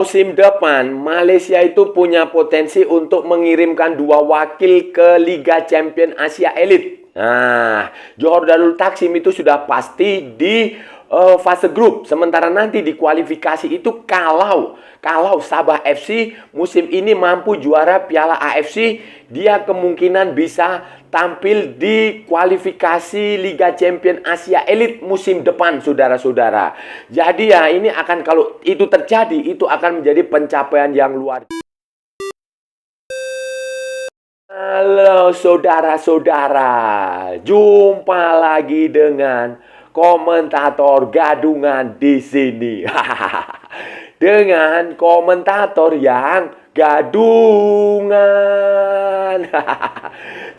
Musim depan, Malaysia itu punya potensi untuk mengirimkan 2 wakil ke Liga Champion Asia Elite. Nah, Johor Darul Taksim itu sudah pasti di fase grup. Sementara nanti di kualifikasi itu kalau Sabah FC musim ini mampu juara Piala AFC, dia kemungkinan bisa tampil di kualifikasi Liga Champion Asia Elite musim depan, saudara-saudara. Jadi ya ini akan, kalau itu terjadi, itu akan menjadi pencapaian yang luar biasa. Halo saudara-saudara, jumpa lagi dengan komentator gadungan di sini. Dengan komentator yang gadungan.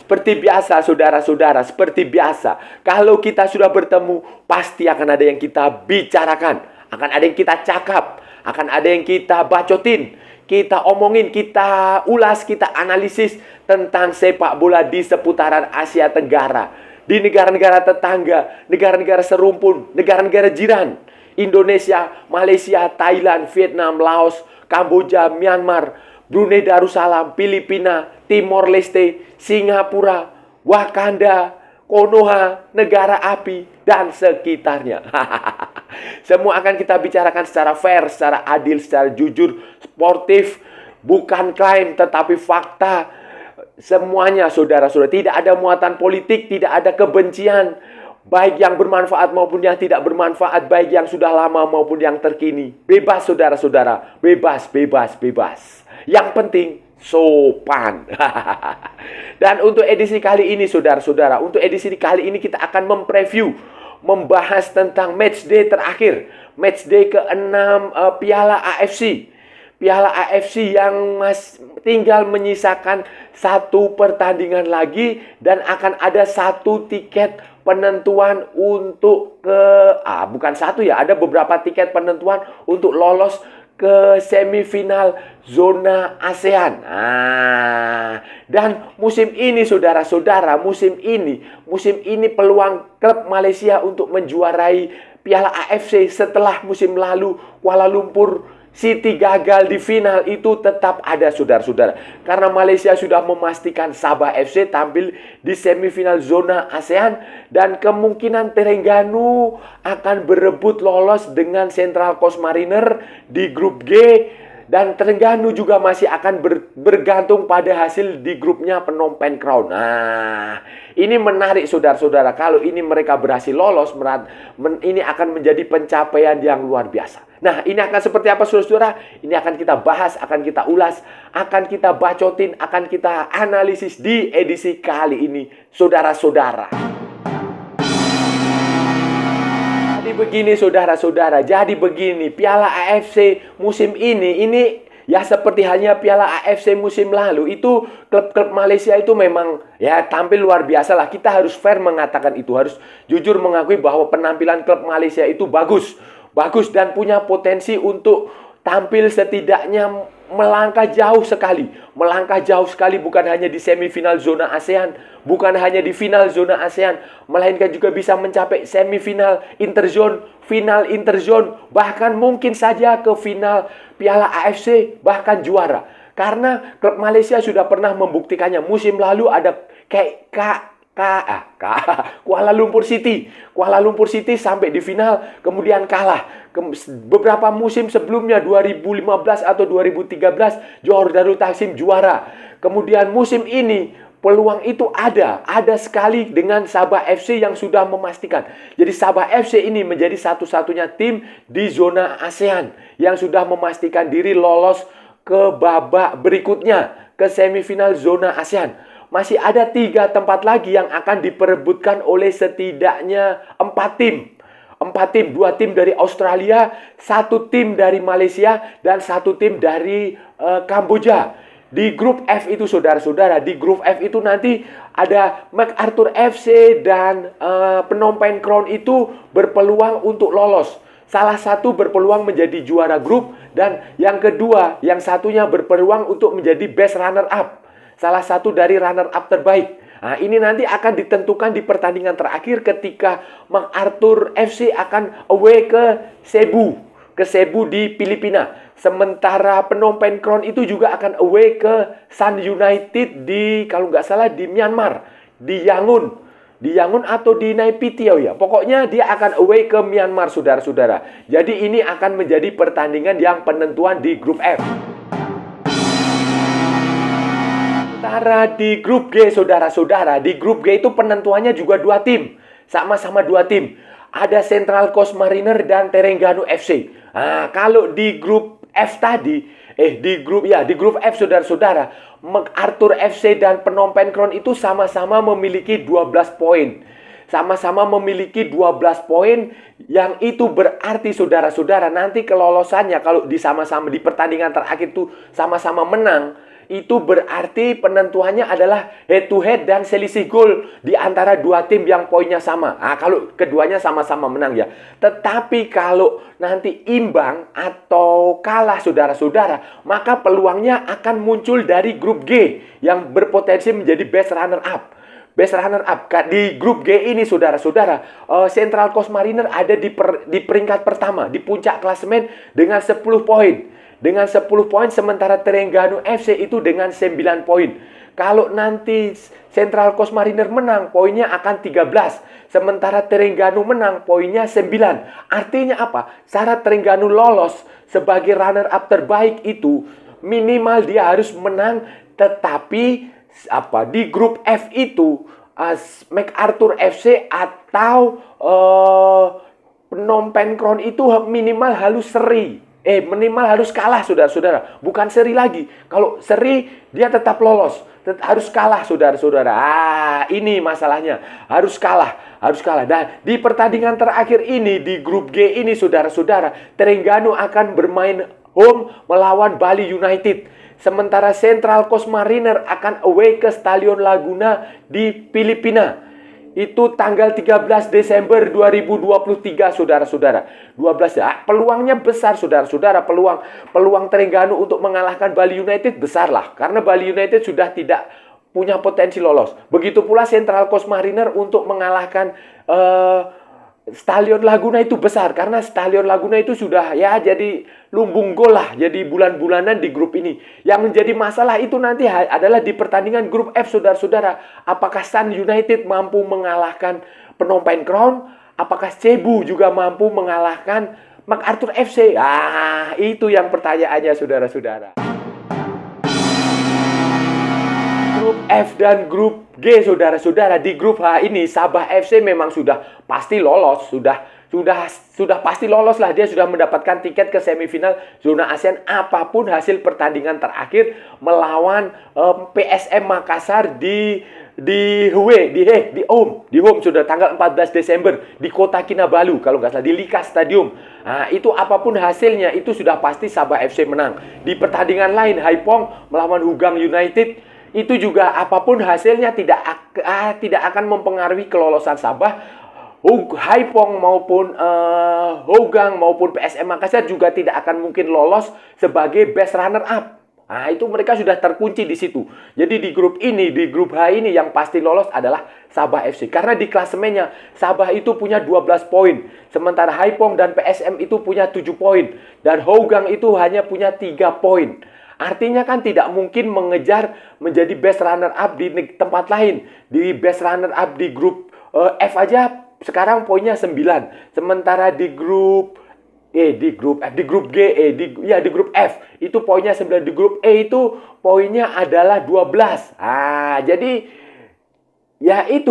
Seperti biasa saudara-saudara, seperti biasa. Kalau kita sudah bertemu, pasti akan ada yang kita bicarakan, akan ada yang kita cakap, akan ada yang kita bacotin, kita omongin, kita ulas, kita analisis tentang sepak bola di seputaran Asia Tenggara, di negara-negara tetangga, negara-negara serumpun, negara-negara jiran. Indonesia, Malaysia, Thailand, Vietnam, Laos, Kamboja, Myanmar, Brunei Darussalam, Filipina, Timor Leste, Singapura, Wakanda, Konoha, negara api, dan sekitarnya. Semua akan kita bicarakan secara fair, secara adil, secara jujur, sportif, bukan klaim tetapi fakta. Semuanya saudara-saudara, tidak ada muatan politik, tidak ada kebencian, baik yang bermanfaat maupun yang tidak bermanfaat, baik yang sudah lama maupun yang terkini. Bebas saudara-saudara, bebas, bebas, bebas. Yang penting sopan. Dan untuk edisi kali ini saudara-saudara, untuk edisi kali ini kita akan mempreview, membahas tentang matchday terakhir, matchday ke-6 Piala AFC. Piala AFC yang tinggal menyisakan 1 pertandingan lagi, dan akan ada 1 tiket penentuan untuk bukan 1 ya, ada beberapa tiket penentuan untuk lolos ke semifinal zona ASEAN. Dan musim ini saudara-saudara, musim ini peluang klub Malaysia untuk menjuarai Piala AFC setelah musim lalu Kuala Lumpur City gagal di final itu tetap ada saudara-saudara. Karena Malaysia sudah memastikan Sabah FC tampil di semifinal zona ASEAN, dan kemungkinan Terengganu akan berebut lolos dengan Central Coast Mariner di grup G. Dan Terengganu juga masih akan bergantung pada hasil di grupnya Phnom Penh Crown. Nah, ini menarik saudara-saudara. Kalau ini mereka berhasil lolos, ini akan menjadi pencapaian yang luar biasa. Nah, ini akan seperti apa saudara-saudara? Ini akan kita bahas, akan kita ulas, akan kita bacotin, akan kita analisis di edisi kali ini saudara-saudara. Jadi begini saudara-saudara, jadi begini, Piala AFC musim ini ya seperti halnya Piala AFC musim lalu, itu klub-klub Malaysia itu memang ya tampil luar biasa lah. Kita harus fair mengatakan itu, harus jujur mengakui bahwa penampilan klub Malaysia itu bagus dan punya potensi untuk tampil setidaknya melangkah jauh sekali, bukan hanya di semifinal zona ASEAN, bukan hanya di final zona ASEAN, melainkan juga bisa mencapai semifinal interzone, final interzone, bahkan mungkin saja ke final Piala AFC, bahkan juara. Karena klub Malaysia sudah pernah membuktikannya. Musim lalu ada kayak Kuala Lumpur City sampai di final kemudian kalah. Beberapa musim sebelumnya 2015 atau 2013 Johor Darul Taksim juara. Kemudian musim ini peluang itu ada sekali dengan Sabah FC yang sudah memastikan. Jadi Sabah FC ini menjadi satu-satunya tim di zona ASEAN yang sudah memastikan diri lolos ke babak berikutnya, ke semifinal zona ASEAN. Masih ada 3 tempat lagi yang akan diperebutkan oleh setidaknya 4 tim. 2 tim dari Australia, 1 tim dari Malaysia, dan 1 tim dari Kamboja. Di grup F itu saudara-saudara, di grup F itu nanti ada MacArthur FC dan Phnom Penh Crown itu berpeluang untuk lolos. Salah satu berpeluang menjadi juara grup, dan yang kedua, yang satunya berpeluang untuk menjadi best runner up. Salah satu dari runner-up terbaik. Nah, ini nanti akan ditentukan di pertandingan terakhir ketika MacArthur FC akan away ke Cebu di Filipina. Sementara Phnom Penh Crown itu juga akan away ke Sun United di, kalau nggak salah, di Myanmar, di Yangon. Di Yangon atau di Naypyidaw ya. Pokoknya dia akan away ke Myanmar, saudara-saudara. Jadi ini akan menjadi pertandingan yang penentuan di grup F. Sementara di grup G, saudara-saudara, di grup G itu penentuannya juga dua tim. Sama-sama dua tim. Ada Central Coast Mariner dan Terengganu FC. Nah, kalau di grup F tadi, di grup F, saudara-saudara, MacArthur FC dan Phnom Penh Crown itu sama-sama memiliki 12 poin. Sama-sama memiliki 12 poin, yang itu berarti, saudara-saudara, nanti kelolosannya kalau sama-sama di pertandingan terakhir itu sama-sama menang, itu berarti penentuannya adalah head to head dan selisih gol di antara dua tim yang poinnya sama. Nah, kalau keduanya sama-sama menang ya. Tetapi kalau nanti imbang atau kalah, saudara-saudara, maka peluangnya akan muncul dari grup G yang berpotensi menjadi best runner up. Best runner up di grup G ini, saudara-saudara, Central Coast Mariner ada di peringkat pertama, di puncak klasemen dengan 10 poin. Dengan 10 poin, sementara Terengganu FC itu dengan 9 poin. Kalau nanti Central Coast Mariner menang, poinnya akan 13. Sementara Terengganu menang, poinnya 9. Artinya apa? Syarat Terengganu lolos sebagai runner-up terbaik itu, minimal dia harus menang. Tetapi di grup F itu, MacArthur FC atau Phnom Penh Crown itu minimal harus seri. Minimal harus kalah, saudara-saudara. Bukan seri lagi. Kalau seri, dia tetap lolos. Harus kalah, saudara-saudara. Ini masalahnya. Harus kalah. Dan di pertandingan terakhir ini, di grup G ini, saudara-saudara, Terengganu akan bermain home melawan Bali United. Sementara Central Coast Mariner akan away ke Stadion Laguna di Filipina. Itu tanggal 13 Desember 2023, saudara-saudara. 12 ya. Peluangnya besar, saudara-saudara. Peluang Terengganu untuk mengalahkan Bali United besar lah. Karena Bali United sudah tidak punya potensi lolos. Begitu pula Central Coast Mariner untuk mengalahkan Stadion Laguna itu besar. Karena Stadion Laguna itu sudah ya jadi lumbung gol lah. Jadi bulan-bulanan di grup ini. Yang menjadi masalah itu nanti adalah di pertandingan grup F, saudara-saudara. Apakah Sun United mampu mengalahkan Phnom Penh Crown? Apakah Cebu juga mampu mengalahkan MacArthur FC? Itu yang pertanyaannya, saudara-saudara. Grup F dan grup G, saudara-saudara. Di grup H ini, Sabah FC memang sudah pasti lolos. Sudah pasti lolos lah. Dia sudah mendapatkan tiket ke semifinal zona ASEAN apapun hasil pertandingan terakhir melawan PSM Makassar di home sudah tanggal 14 Desember di kota Kinabalu, kalau nggak salah, di Lika Stadium. Itu apapun hasilnya itu sudah pasti Sabah FC menang. Di pertandingan lain, Haipong melawan Hougang United, itu juga apapun hasilnya tidak akan mempengaruhi kelolosan Sabah. Haipong maupun Hougang maupun PSM Makassar juga tidak akan mungkin lolos sebagai best runner up. Itu mereka sudah terkunci di situ. Jadi di grup H ini yang pasti lolos adalah Sabah FC. Karena di klasemennya Sabah itu punya 12 poin. Sementara Haipong dan PSM itu punya 7 poin. Dan Hougang itu hanya punya 3 poin. Artinya kan tidak mungkin mengejar menjadi best runner up di tempat lain. Di best runner up di grup F aja sekarang poinnya 9. Sementara di grup grup F itu poinnya 9. Di grup E itu poinnya adalah 12. Jadi ya itu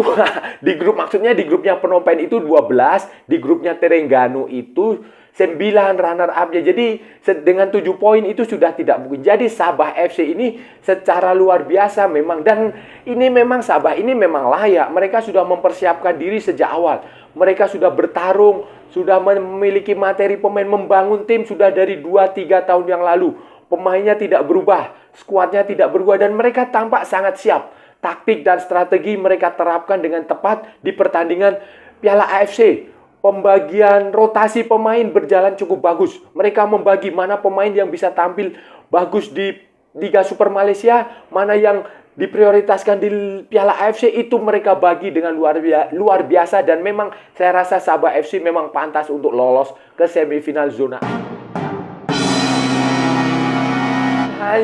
maksudnya di grupnya Phnom Penh itu 12, di grupnya Terengganu itu 9 runner up-nya. Jadi dengan 7 poin itu sudah tidak mungkin. Jadi Sabah FC ini secara luar biasa memang. Dan ini memang Sabah ini memang layak. Mereka sudah mempersiapkan diri sejak awal. Mereka sudah bertarung, sudah memiliki materi pemain, membangun tim sudah dari 2-3 tahun yang lalu. Pemainnya tidak berubah, skuadnya tidak berubah, dan mereka tampak sangat siap. Taktik dan strategi mereka terapkan dengan tepat di pertandingan Piala AFC. Pembagian rotasi pemain berjalan cukup bagus. Mereka membagi mana pemain yang bisa tampil bagus di Liga Super Malaysia, mana yang diprioritaskan di Piala AFC, itu mereka bagi dengan luar biasa. Dan memang saya rasa Sabah FC memang pantas untuk lolos ke semifinal zona.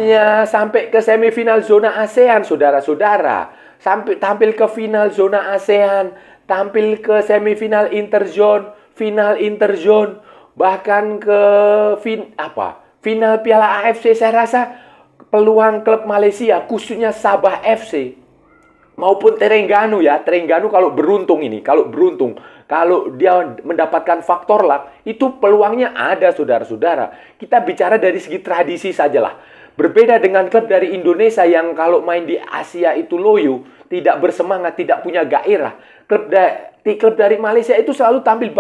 hanya sampai ke semifinal zona ASEAN, saudara-saudara. Sampai tampil ke final zona ASEAN, tampil ke semifinal interzone, final interzone, bahkan ke final Piala AFC. Saya rasa peluang klub Malaysia, khususnya Sabah FC maupun Terengganu ya. Terengganu kalau beruntung, kalau dia mendapatkan faktor luck, itu peluangnya ada, saudara-saudara. Kita bicara dari segi tradisi sajalah. Berbeda dengan klub dari Indonesia yang kalau main di Asia itu loyo, tidak bersemangat, tidak punya gairah. Klub dari Malaysia itu selalu tampil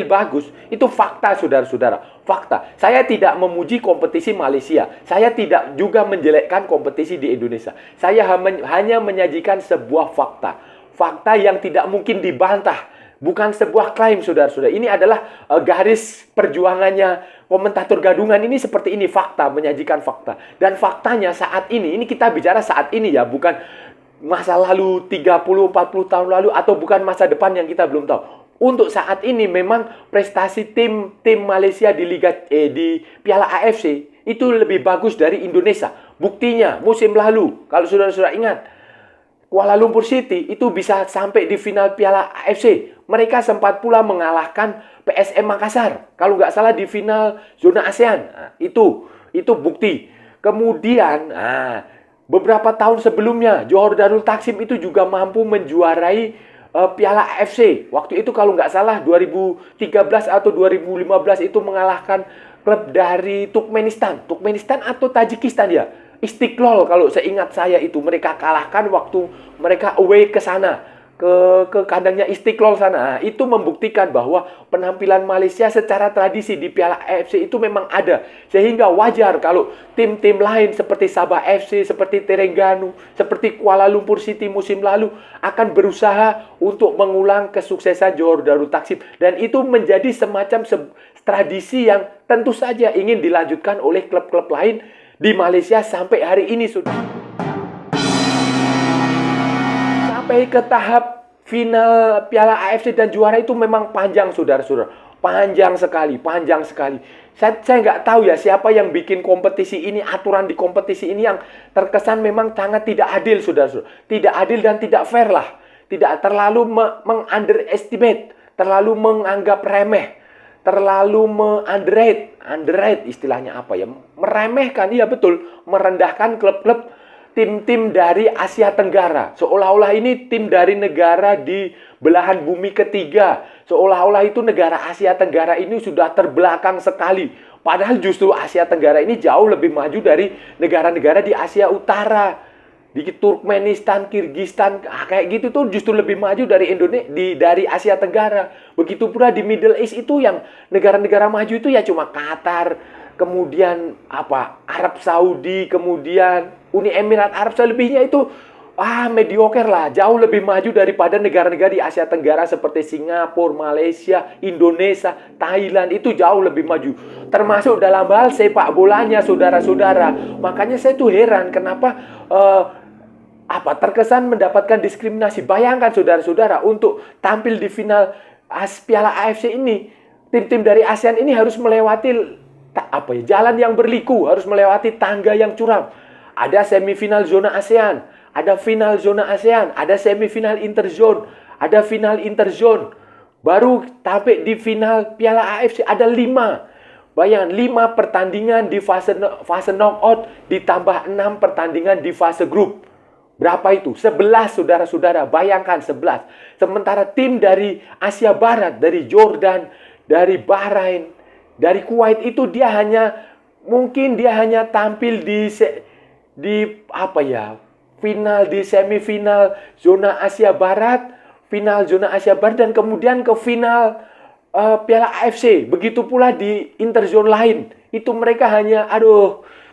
bagus. Itu fakta, saudara-saudara. Fakta. Saya tidak memuji kompetisi Malaysia. Saya tidak juga menjelekkan kompetisi di Indonesia. Saya hanya menyajikan sebuah fakta. Fakta yang tidak mungkin dibantah. Bukan sebuah klaim, saudara-saudara. Ini adalah garis perjuangannya komentator gadungan ini seperti ini. Fakta, menyajikan fakta. Dan faktanya saat ini kita bicara saat ini ya. Bukan masa lalu 30-40 tahun lalu atau bukan masa depan yang kita belum tahu. Untuk saat ini memang prestasi tim Malaysia di di Piala AFC itu lebih bagus dari Indonesia. Buktinya musim lalu, kalau saudara-saudara ingat, Kuala Lumpur City itu bisa sampai di final Piala AFC. Mereka sempat pula mengalahkan PSM Makassar, kalau nggak salah di final zona ASEAN. Nah, itu bukti. Kemudian, beberapa tahun sebelumnya Johor Darul Taksim itu juga mampu menjuarai Piala AFC. Waktu itu kalau nggak salah 2013 atau 2015 itu mengalahkan klub dari Turkmenistan atau Tajikistan ya. Istiqlal kalau seingat saya itu mereka kalahkan waktu mereka away ke sana. Ke kandangnya Istiqlal sana. Nah, itu membuktikan bahwa penampilan Malaysia secara tradisi di Piala AFC itu memang ada. Sehingga wajar kalau tim-tim lain seperti Sabah FC, seperti Terengganu, seperti Kuala Lumpur City musim lalu akan berusaha untuk mengulang kesuksesan Johor Darul Taksim. Dan itu menjadi semacam tradisi yang tentu saja ingin dilanjutkan oleh klub-klub lain di Malaysia sampai hari ini, sudah. Sampai ke tahap final Piala AFC dan juara itu memang panjang, saudara-saudara. Panjang sekali. Saya nggak tahu ya siapa yang bikin kompetisi ini, aturan di kompetisi ini yang terkesan memang sangat tidak adil, saudara-saudara. Tidak adil dan tidak fair lah. Tidak terlalu underestimate, terlalu menganggap remeh, terlalu underrate istilahnya apa ya? Meremehkan, iya betul, merendahkan klub-klub tim-tim dari Asia Tenggara. Seolah-olah ini tim dari negara di belahan bumi ketiga. Seolah-olah itu negara Asia Tenggara ini sudah terbelakang sekali. Padahal justru Asia Tenggara ini jauh lebih maju dari negara-negara di Asia Utara. Di Turkmenistan, Kirgistan, kayak gitu tuh justru lebih maju dari Indonesia, dari Asia Tenggara. Begitu pula di Middle East itu yang negara-negara maju itu ya cuma Qatar, kemudian Arab Saudi, kemudian Uni Emirat Arab. Selebihnya itu mediocre lah, jauh lebih maju daripada negara-negara di Asia Tenggara seperti Singapura, Malaysia, Indonesia, Thailand. Itu jauh lebih maju, termasuk dalam hal sepak bolanya, saudara-saudara. Makanya saya tuh heran kenapa terkesan mendapatkan diskriminasi. Bayangkan, saudara-saudara, untuk tampil di final Piala AFC ini, tim-tim dari ASEAN ini harus melewati jalan yang berliku, harus melewati tangga yang curam. Ada semifinal zona ASEAN, ada final zona ASEAN, ada semifinal interzone, ada final interzone. Baru sampai di final Piala AFC ada 5. Bayangkan 5 pertandingan di fase knockout ditambah 6 pertandingan di fase grup. Berapa itu? 11, saudara-saudara. Bayangkan 11. Sementara tim dari Asia Barat, dari Jordan, dari Bahrain, dari Kuwait itu mungkin dia hanya tampil di final, di semifinal zona Asia Barat, final zona Asia Barat, dan kemudian ke final Piala AFC. Begitu pula di interzone lain. Itu mereka hanya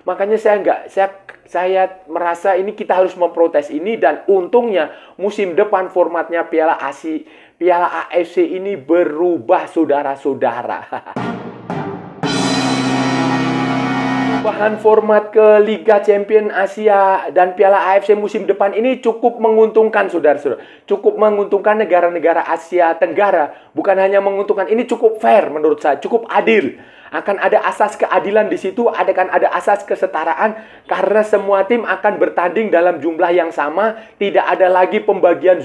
makanya saya merasa ini kita harus memprotes ini. Dan untungnya musim depan formatnya Piala AFC ini berubah, saudara-saudara. Perubahan format ke Liga Champion Asia dan Piala AFC musim depan ini cukup menguntungkan, saudara-saudara. Cukup menguntungkan negara-negara Asia Tenggara. Bukan hanya menguntungkan, ini cukup fair menurut saya, cukup adil. Akan ada asas keadilan di situ, akan ada asas kesetaraan karena semua tim akan bertanding dalam jumlah yang sama, tidak ada lagi pembagian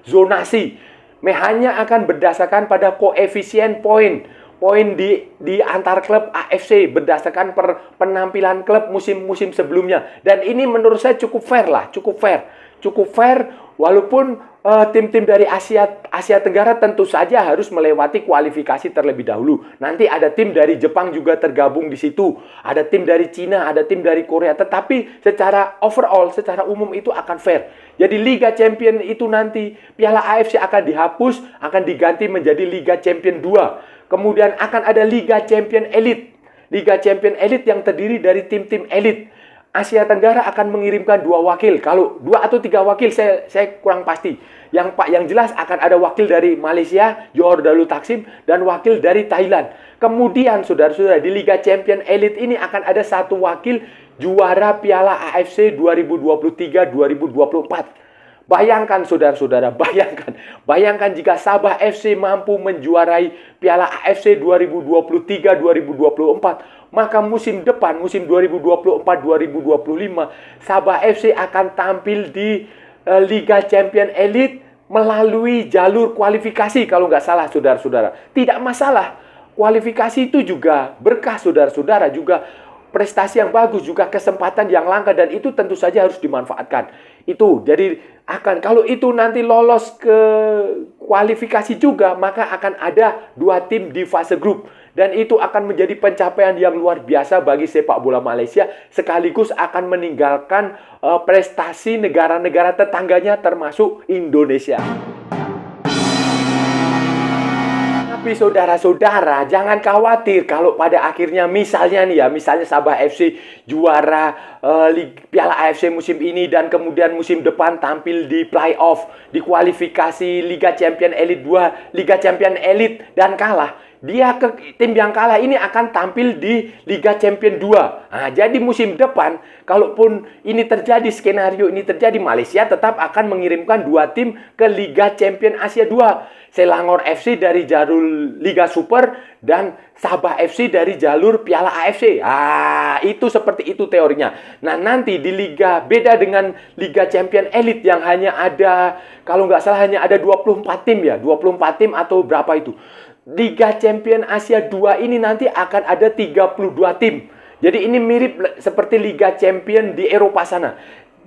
zonasi. Hanya akan berdasarkan pada koefisien poin di antar klub AFC berdasarkan penampilan klub musim-musim sebelumnya. Dan ini menurut saya cukup fair lah, cukup fair walaupun tim-tim dari Asia Tenggara tentu saja harus melewati kualifikasi terlebih dahulu. Nanti ada tim dari Jepang juga tergabung di situ, ada tim dari Cina, ada tim dari Korea. Tetapi secara overall, secara umum itu akan fair. Jadi Liga Champion itu nanti Piala AFC akan dihapus, akan diganti menjadi Liga Champion 2. Kemudian akan ada Liga Champion Elite. Liga Champion Elite yang terdiri dari tim-tim elit. Asia Tenggara akan mengirimkan 2 wakil. Kalau 2 atau 3 wakil saya kurang pasti. Yang jelas akan ada wakil dari Malaysia, Johor Darul Taksim, dan wakil dari Thailand. Kemudian saudara-saudara di Liga Champion Elite ini akan ada 1 wakil juara Piala AFC 2023-2024. Bayangkan saudara-saudara, bayangkan jika Sabah FC mampu menjuarai Piala AFC 2023-2024, maka musim depan, musim 2024-2025, Sabah FC akan tampil di Liga Champion Elite melalui jalur kualifikasi kalau nggak salah saudara-saudara. Tidak masalah, kualifikasi itu juga berkah saudara-saudara, juga prestasi yang bagus, juga kesempatan yang langka, dan itu tentu saja harus dimanfaatkan. Itu jadi kalau itu nanti lolos ke kualifikasi juga, maka akan ada 2 tim di fase grup, dan itu akan menjadi pencapaian yang luar biasa bagi sepak bola Malaysia, sekaligus akan meninggalkan prestasi negara-negara tetangganya termasuk Indonesia. Tapi saudara-saudara, jangan khawatir kalau pada akhirnya misalnya Sabah FC juara Piala AFC musim ini dan kemudian musim depan tampil di playoff, di kualifikasi Liga Champion Elite 2, Liga Champion Elite dan kalah. Tim yang kalah ini akan tampil di Liga Champion 2. Nah, jadi musim depan, kalaupun skenario ini terjadi, Malaysia tetap akan mengirimkan 2 tim ke Liga Champion Asia 2. Selangor FC dari jalur Liga Super dan Sabah FC dari jalur Piala AFC. Itu seperti itu teorinya. Nah, nanti di Liga, beda dengan Liga Champion Elite yang hanya ada, kalau nggak salah hanya ada 24 tim ya, 24 tim atau berapa itu. Liga Champion Asia 2 ini nanti akan ada 32 tim. Jadi ini mirip seperti Liga Champion di Eropa sana.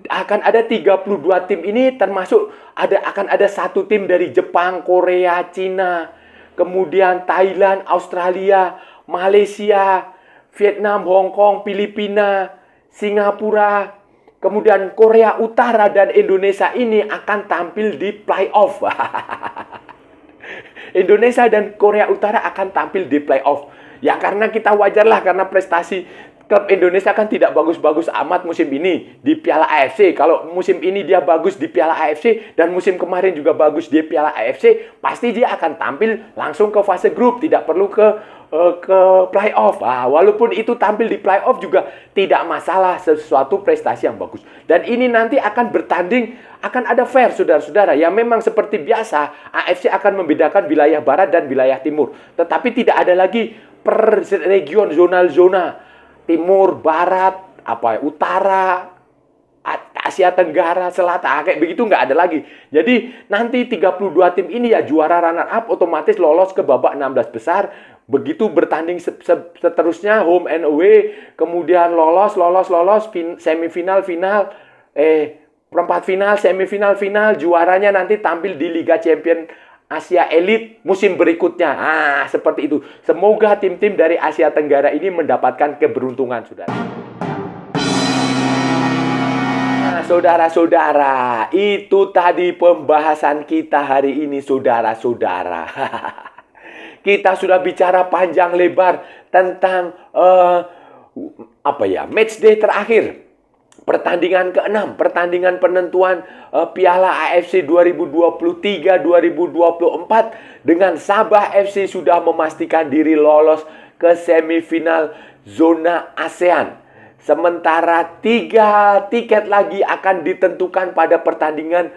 Akan ada 32 tim ini, termasuk akan ada 1 tim dari Jepang, Korea, Cina, kemudian Thailand, Australia, Malaysia, Vietnam, Hong Kong, Filipina, Singapura, kemudian Korea Utara dan Indonesia ini akan tampil di playoff. Indonesia dan Korea Utara akan tampil di playoff. Ya karena kita wajarlah, karena prestasi klub Indonesia kan tidak bagus-bagus amat musim ini di Piala AFC. Kalau musim ini dia bagus di Piala AFC dan musim kemarin juga bagus di Piala AFC, pasti dia akan tampil langsung ke fase grup, tidak perlu ke playoff. Walaupun itu tampil di playoff juga tidak masalah, sesuatu prestasi yang bagus. Dan ini nanti akan bertanding, akan ada fair saudara-saudara. Ya memang seperti biasa, AFC akan membedakan wilayah barat dan wilayah timur. Tetapi tidak ada lagi per region, zona timur, barat, utara, Asia Tenggara, Selatan, kayak begitu nggak ada lagi. Jadi nanti 32 tim ini ya juara runner up otomatis lolos ke babak 16 besar. Begitu bertanding seterusnya, home and away, kemudian lolos, semifinal, final, perempat final, semifinal, final, juaranya nanti tampil di Liga Champion Asia Elite musim berikutnya. Seperti itu. Semoga tim-tim dari Asia Tenggara ini mendapatkan keberuntungan, saudara. Saudara-saudara, itu tadi pembahasan kita hari ini, saudara-saudara. Kita sudah bicara panjang lebar tentang match day terakhir. Pertandingan ke-6, pertandingan penentuan Piala AFC 2023-2024 dengan Sabah FC sudah memastikan diri lolos ke semifinal zona ASEAN. Sementara 3 tiket lagi akan ditentukan pada pertandingan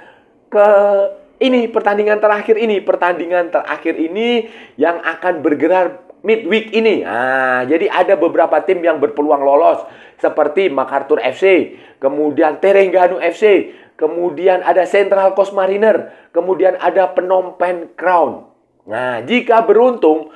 terakhir ini yang akan bergerak midweek ini. Nah, jadi ada beberapa tim yang berpeluang lolos seperti MacArthur FC, kemudian Terengganu FC, kemudian ada Central Coast Mariner, kemudian ada Phnom Penh Crown. Nah, jika beruntung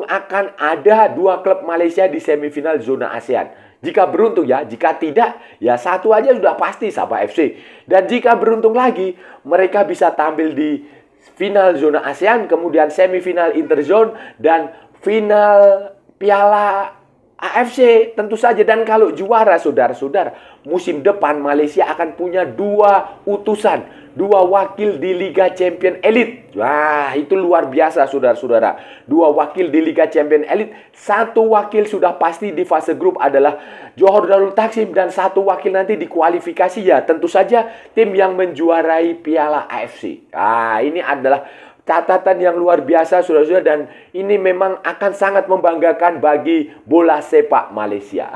akan ada 2 klub Malaysia di semifinal zona ASEAN. Jika beruntung ya, jika tidak, ya satu aja sudah pasti Sabah FC. Dan jika beruntung lagi, mereka bisa tampil di final zona ASEAN, kemudian semifinal interzone, dan final Piala AFC tentu saja. Dan kalau juara, saudara-saudara, musim depan Malaysia akan punya 2 utusan, 2 wakil di Liga Champion Elite. Wah, itu luar biasa, saudara-saudara. 2 wakil di Liga Champion Elite. 1 wakil sudah pasti di fase grup adalah Johor Darul Taksim, dan 1 wakil nanti di kualifikasi ya tentu saja tim yang menjuarai Piala AFC. Ah, ini adalah catatan yang luar biasa, saudara-saudara, dan ini memang akan sangat membanggakan bagi bola sepak Malaysia.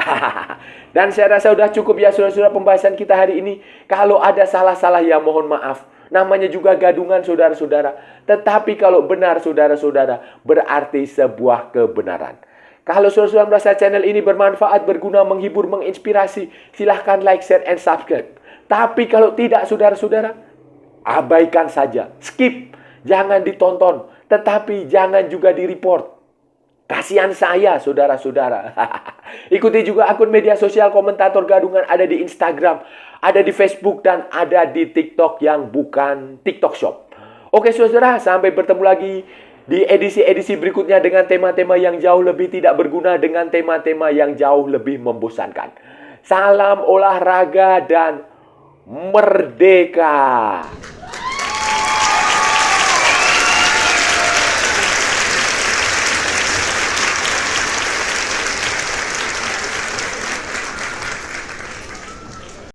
Dan saya rasa sudah cukup ya, saudara-saudara, pembahasan kita hari ini. Kalau ada salah-salah ya mohon maaf. Namanya juga gadungan, saudara-saudara. Tetapi kalau benar, saudara-saudara, berarti sebuah kebenaran. Kalau saudara-saudara merasa channel ini bermanfaat, berguna, menghibur, menginspirasi, silahkan like, share, and subscribe. Tapi kalau tidak, saudara-saudara, abaikan saja, skip. Jangan ditonton, tetapi jangan juga di-report. Kasihan saya, saudara-saudara. Ikuti juga akun media sosial Komentator Gadungan, ada di Instagram, ada di Facebook, dan ada di TikTok yang bukan TikTok Shop. Oke, saudara, sampai bertemu lagi di edisi-edisi berikutnya dengan tema-tema yang jauh lebih tidak berguna, dengan tema-tema yang jauh lebih membosankan. Salam olahraga dan merdeka!